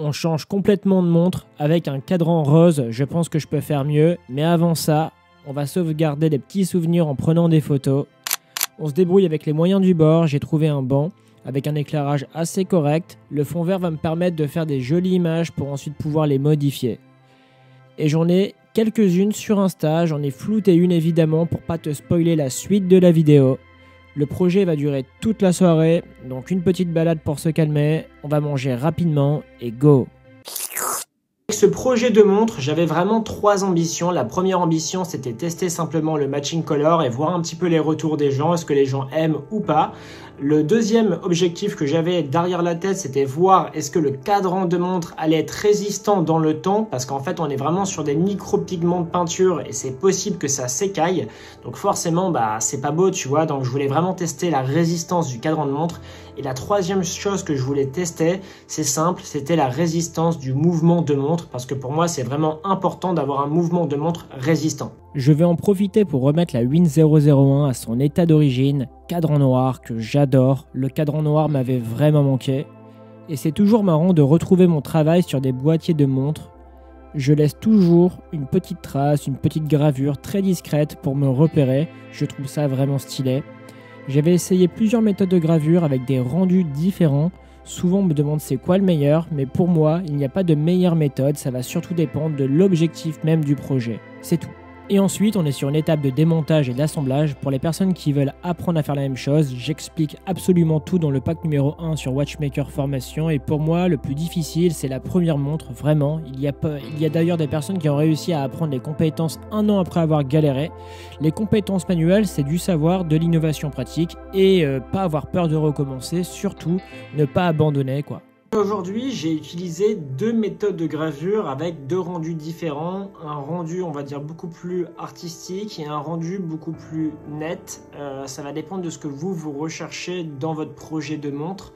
On change complètement de montre avec un cadran rose, je pense que je peux faire mieux, mais avant ça, on va sauvegarder des petits souvenirs en prenant des photos. On se débrouille avec les moyens du bord, j'ai trouvé un banc avec un éclairage assez correct. Le fond vert va me permettre de faire des jolies images pour ensuite pouvoir les modifier. Et j'en ai quelques-unes sur Insta, j'en ai flouté une évidemment pour pas te spoiler la suite de la vidéo. Le projet va durer toute la soirée, donc une petite balade pour se calmer, on va manger rapidement et go! Avec ce projet de montre, j'avais vraiment 3 ambitions. La première ambition, c'était tester simplement le matching color et voir un petit peu les retours des gens, est-ce que les gens aiment ou pas. Le deuxième objectif que j'avais derrière la tête, c'était voir est-ce que le cadran de montre allait être résistant dans le temps, parce qu'en fait, on est vraiment sur des micro-pigments de peinture et c'est possible que ça s'écaille. Donc forcément, c'est pas beau, tu vois. Donc je voulais vraiment tester la résistance du cadran de montre. Et la troisième chose que je voulais tester, c'est simple, c'était la résistance du mouvement de montre, parce que pour moi, c'est vraiment important d'avoir un mouvement de montre résistant. Je vais en profiter pour remettre la Win001 à son état d'origine, cadran noir que j'adore. Le cadran noir m'avait vraiment manqué. Et c'est toujours marrant de retrouver mon travail sur des boîtiers de montres. Je laisse toujours une petite trace, une petite gravure très discrète pour me repérer. Je trouve ça vraiment stylé. J'avais essayé plusieurs méthodes de gravure avec des rendus différents. Souvent on me demande c'est quoi le meilleur, mais pour moi, il n'y a pas de meilleure méthode, ça va surtout dépendre de l'objectif même du projet. C'est tout. Et ensuite, on est sur une étape de démontage et d'assemblage. Pour les personnes qui veulent apprendre à faire la même chose, j'explique absolument tout dans le pack numéro 1 sur Watchmaker Formation. Et pour moi, le plus difficile, c'est la première montre, vraiment. Il y a d'ailleurs des personnes qui ont réussi à apprendre les compétences 1 an après avoir galéré. Les compétences manuelles, c'est du savoir, de l'innovation pratique et pas avoir peur de recommencer, surtout ne pas abandonner, quoi. Aujourd'hui, j'ai utilisé 2 méthodes de gravure avec 2 rendus différents. Un rendu, on va dire, beaucoup plus artistique et un rendu beaucoup plus net. Ça va dépendre de ce que vous recherchez dans votre projet de montre.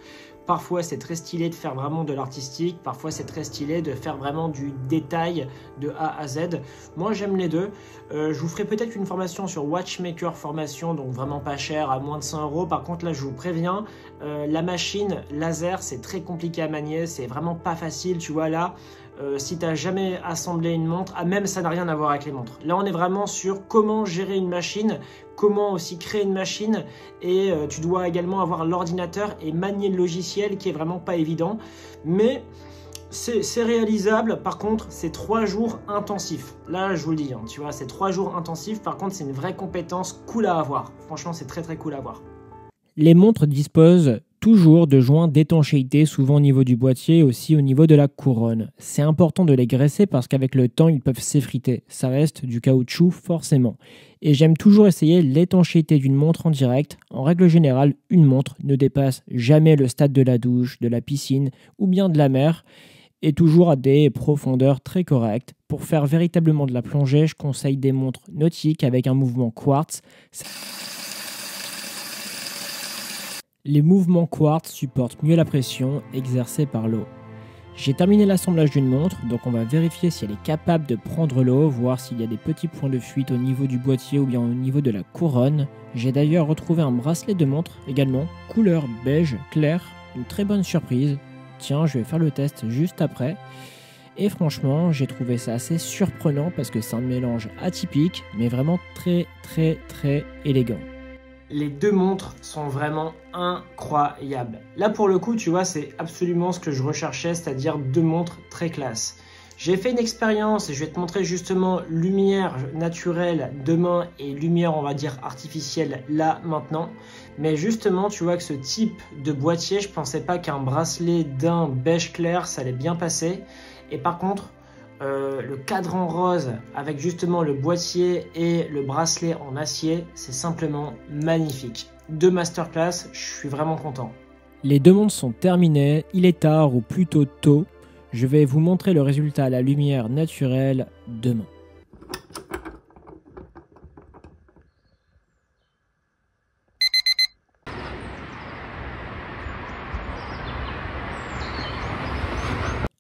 Parfois, c'est très stylé de faire vraiment de l'artistique. Parfois, c'est très stylé de faire vraiment du détail de A à Z. Moi, j'aime les deux. Je vous ferai peut-être une formation sur Watchmaker Formation, donc vraiment pas cher, à moins de 100 €. Par contre, là, je vous préviens, la machine laser, c'est très compliqué à manier. C'est vraiment pas facile, tu vois, là. Si tu n'as jamais assemblé une montre, même ça n'a rien à voir avec les montres. Là, on est vraiment sur comment gérer une machine, comment aussi créer une machine et tu dois également avoir l'ordinateur et manier le logiciel qui est vraiment pas évident. Mais c'est réalisable. Par contre, c'est 3 jours intensifs. Là, je vous le dis, tu vois, c'est 3 jours intensifs. Par contre, c'est une vraie compétence cool à avoir. Franchement, c'est très très cool à avoir. Les montres disposent toujours de joints d'étanchéité, souvent au niveau du boîtier et aussi au niveau de la couronne. C'est important de les graisser parce qu'avec le temps, ils peuvent s'effriter. Ça reste du caoutchouc forcément. Et j'aime toujours essayer l'étanchéité d'une montre en direct. En règle générale, une montre ne dépasse jamais le stade de la douche, de la piscine ou bien de la mer et toujours à des profondeurs très correctes. Pour faire véritablement de la plongée, je conseille des montres nautiques avec un mouvement quartz. Les mouvements quartz supportent mieux la pression exercée par l'eau. J'ai terminé l'assemblage d'une montre, donc on va vérifier si elle est capable de prendre l'eau, voir s'il y a des petits points de fuite au niveau du boîtier ou bien au niveau de la couronne. J'ai d'ailleurs retrouvé un bracelet de montre également, couleur beige clair, une très bonne surprise. Tiens, je vais faire le test juste après. Et franchement, j'ai trouvé ça assez surprenant parce que c'est un mélange atypique, mais vraiment très très très élégant. Les 2 montres sont vraiment incroyables. Là, pour le coup, tu vois, c'est absolument ce que je recherchais, c'est-à-dire 2 montres très classe. J'ai fait une expérience et je vais te montrer justement lumière naturelle demain et lumière, on va dire, artificielle là, maintenant. Mais justement, tu vois que ce type de boîtier, je pensais pas qu'un bracelet d'un beige clair, ça allait bien passer. Et par contre, le cadran rose avec justement le boîtier et le bracelet en acier, c'est simplement magnifique. 2 masterclass, je suis vraiment content. Les 2 montres sont terminées, il est tard ou plutôt tôt. Je vais vous montrer le résultat à la lumière naturelle demain.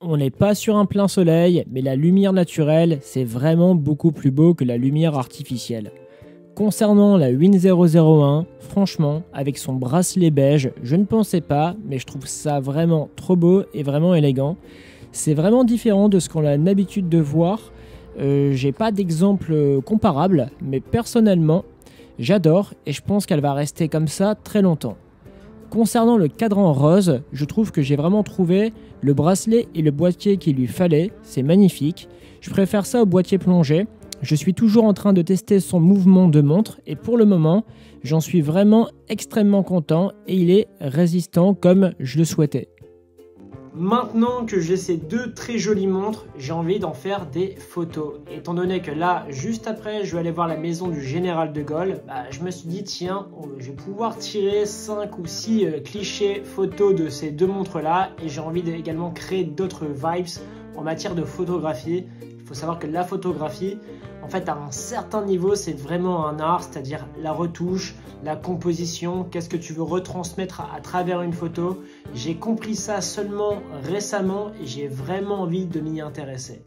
On n'est pas sur un plein soleil, mais la lumière naturelle, c'est vraiment beaucoup plus beau que la lumière artificielle. Concernant la Win001, franchement, avec son bracelet beige, je ne pensais pas, mais je trouve ça vraiment trop beau et vraiment élégant. C'est vraiment différent de ce qu'on a l'habitude de voir. J'ai pas d'exemple comparable, mais personnellement, j'adore et je pense qu'elle va rester comme ça très longtemps. Concernant le cadran rose, je trouve que j'ai vraiment trouvé le bracelet et le boîtier qu'il lui fallait, c'est magnifique. Je préfère ça au boîtier plongé. Je suis toujours en train de tester son mouvement de montre et pour le moment, j'en suis vraiment extrêmement content et il est résistant comme je le souhaitais. Maintenant que j'ai ces deux très jolies montres, j'ai envie d'en faire des photos. Étant donné que là, juste après, je vais aller voir la maison du général de Gaulle, je me suis dit, tiens, je vais pouvoir tirer 5 ou 6 clichés photos de ces deux montres-là. Et j'ai envie également créer d'autres vibes en matière de photographie. Il faut savoir que la photographie, en fait, à un certain niveau, c'est vraiment un art, c'est-à-dire la retouche, la composition, qu'est-ce que tu veux retransmettre à travers une photo. J'ai compris ça seulement récemment et j'ai vraiment envie de m'y intéresser.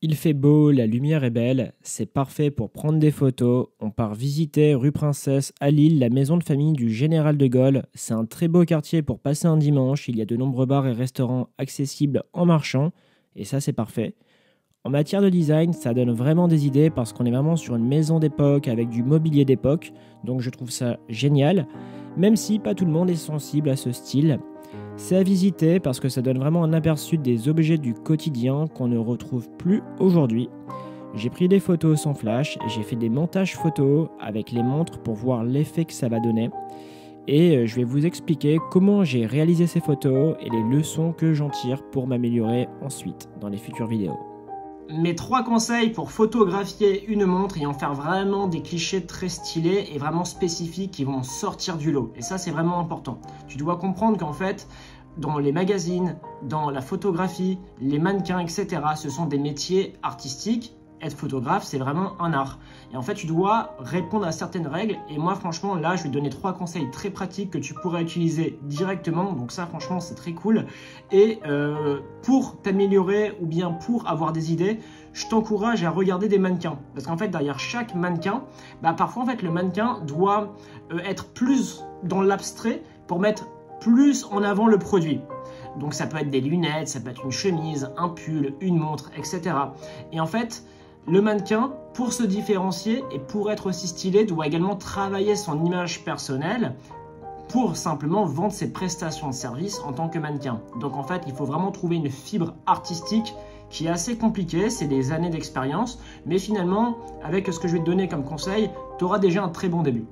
Il fait beau, la lumière est belle, c'est parfait pour prendre des photos. On part visiter rue Princesse à Lille, la maison de famille du général de Gaulle. C'est un très beau quartier pour passer un dimanche. Il y a de nombreux bars et restaurants accessibles en marchant et ça c'est parfait. En matière de design, ça donne vraiment des idées parce qu'on est vraiment sur une maison d'époque avec du mobilier d'époque, donc je trouve ça génial, même si pas tout le monde est sensible à ce style. C'est à visiter parce que ça donne vraiment un aperçu des objets du quotidien qu'on ne retrouve plus aujourd'hui. J'ai pris des photos sans flash, j'ai fait des montages photos avec les montres pour voir l'effet que ça va donner. Et je vais vous expliquer comment j'ai réalisé ces photos et les leçons que j'en tire pour m'améliorer ensuite dans les futures vidéos. Mes 3 conseils pour photographier une montre et en faire vraiment des clichés très stylés et vraiment spécifiques qui vont sortir du lot. Et ça, c'est vraiment important. Tu dois comprendre qu'en fait, dans les magazines, dans la photographie, les mannequins, etc., ce sont des métiers artistiques. Être photographe, c'est vraiment un art. Et en fait, tu dois répondre à certaines règles. Et moi, franchement, là, je vais te donner 3 conseils très pratiques que tu pourrais utiliser directement. Donc ça, franchement, c'est très cool. Et pour t'améliorer ou bien pour avoir des idées, je t'encourage à regarder des mannequins. Parce qu'en fait, derrière chaque mannequin, parfois, en fait, le mannequin doit être plus dans l'abstrait pour mettre plus en avant le produit. Donc ça peut être des lunettes, ça peut être une chemise, un pull, une montre, etc. Et en fait, le mannequin, pour se différencier et pour être aussi stylé, doit également travailler son image personnelle pour simplement vendre ses prestations de service en tant que mannequin. Donc en fait, il faut vraiment trouver une fibre artistique qui est assez compliquée, c'est des années d'expérience, mais finalement, avec ce que je vais te donner comme conseil, tu auras déjà un très bon début.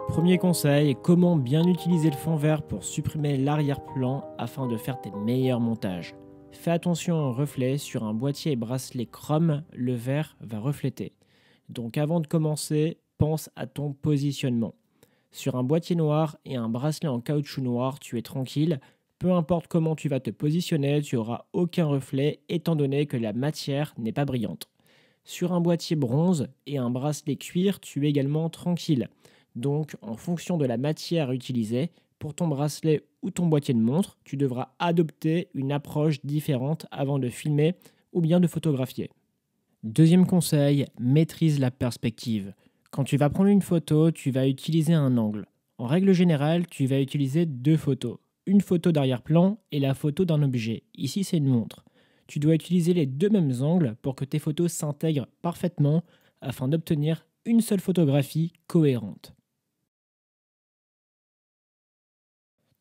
Premier conseil, comment bien utiliser le fond vert pour supprimer l'arrière-plan afin de faire tes meilleurs montages. Fais attention au reflet, sur un boîtier et bracelet chrome, le vert va refléter. Donc avant de commencer, pense à ton positionnement. Sur un boîtier noir et un bracelet en caoutchouc noir, tu es tranquille. Peu importe comment tu vas te positionner, tu n'auras aucun reflet étant donné que la matière n'est pas brillante. Sur un boîtier bronze et un bracelet cuir, tu es également tranquille. Donc en fonction de la matière utilisée, pour ton bracelet ou ton boîtier de montre, tu devras adopter une approche différente avant de filmer ou bien de photographier. Deuxième conseil, maîtrise la perspective. Quand tu vas prendre une photo, tu vas utiliser un angle. En règle générale, tu vas utiliser 2 photos. Une photo d'arrière-plan et la photo d'un objet. Ici, c'est une montre. Tu dois utiliser les 2 mêmes angles pour que tes photos s'intègrent parfaitement afin d'obtenir une seule photographie cohérente.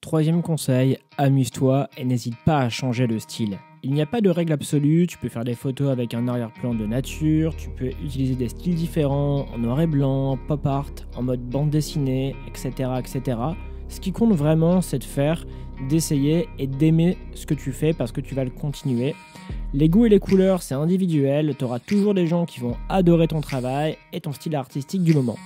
Troisième conseil, amuse-toi et n'hésite pas à changer de style. Il n'y a pas de règle absolue, tu peux faire des photos avec un arrière-plan de nature, tu peux utiliser des styles différents, en noir et blanc, pop art, en mode bande dessinée, etc. etc. Ce qui compte vraiment, c'est de faire, d'essayer et d'aimer ce que tu fais parce que tu vas le continuer. Les goûts et les couleurs, c'est individuel, tu auras toujours des gens qui vont adorer ton travail et ton style artistique du moment.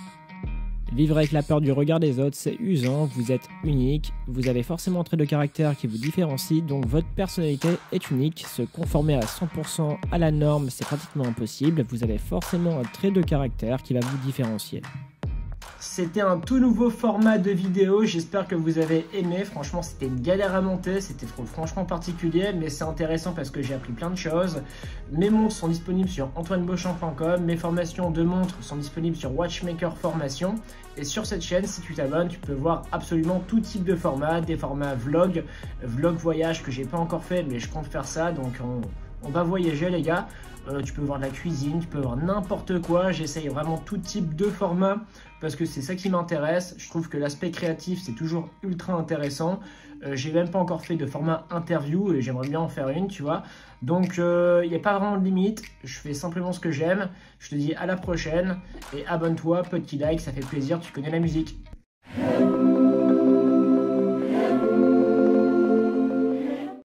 Vivre avec la peur du regard des autres, c'est usant, vous êtes unique, vous avez forcément un trait de caractère qui vous différencie, donc votre personnalité est unique. Se conformer à 100% à la norme, c'est pratiquement impossible, vous avez forcément un trait de caractère qui va vous différencier. C'était un tout nouveau format de vidéo, j'espère que vous avez aimé. Franchement, c'était une galère à monter, c'était franchement particulier, mais c'est intéressant parce que j'ai appris plein de choses. Mes montres sont disponibles sur antoinebeauchamp.com, mes formations de montres sont disponibles sur Watchmaker Formation. Et sur cette chaîne, si tu t'abonnes, tu peux voir absolument tout type de format, des formats vlog voyage que j'ai pas encore fait, mais je compte faire ça, donc on va voyager les gars. Tu peux voir de la cuisine, tu peux voir n'importe quoi. J'essaye vraiment tout type de format parce que c'est ça qui m'intéresse. Je trouve que l'aspect créatif, c'est toujours ultra intéressant. J'ai même pas encore fait de format interview et j'aimerais bien en faire une, tu vois. Donc, il n'y a pas vraiment de limite. Je fais simplement ce que j'aime. Je te dis à la prochaine et abonne-toi, petit like, ça fait plaisir, tu connais la musique.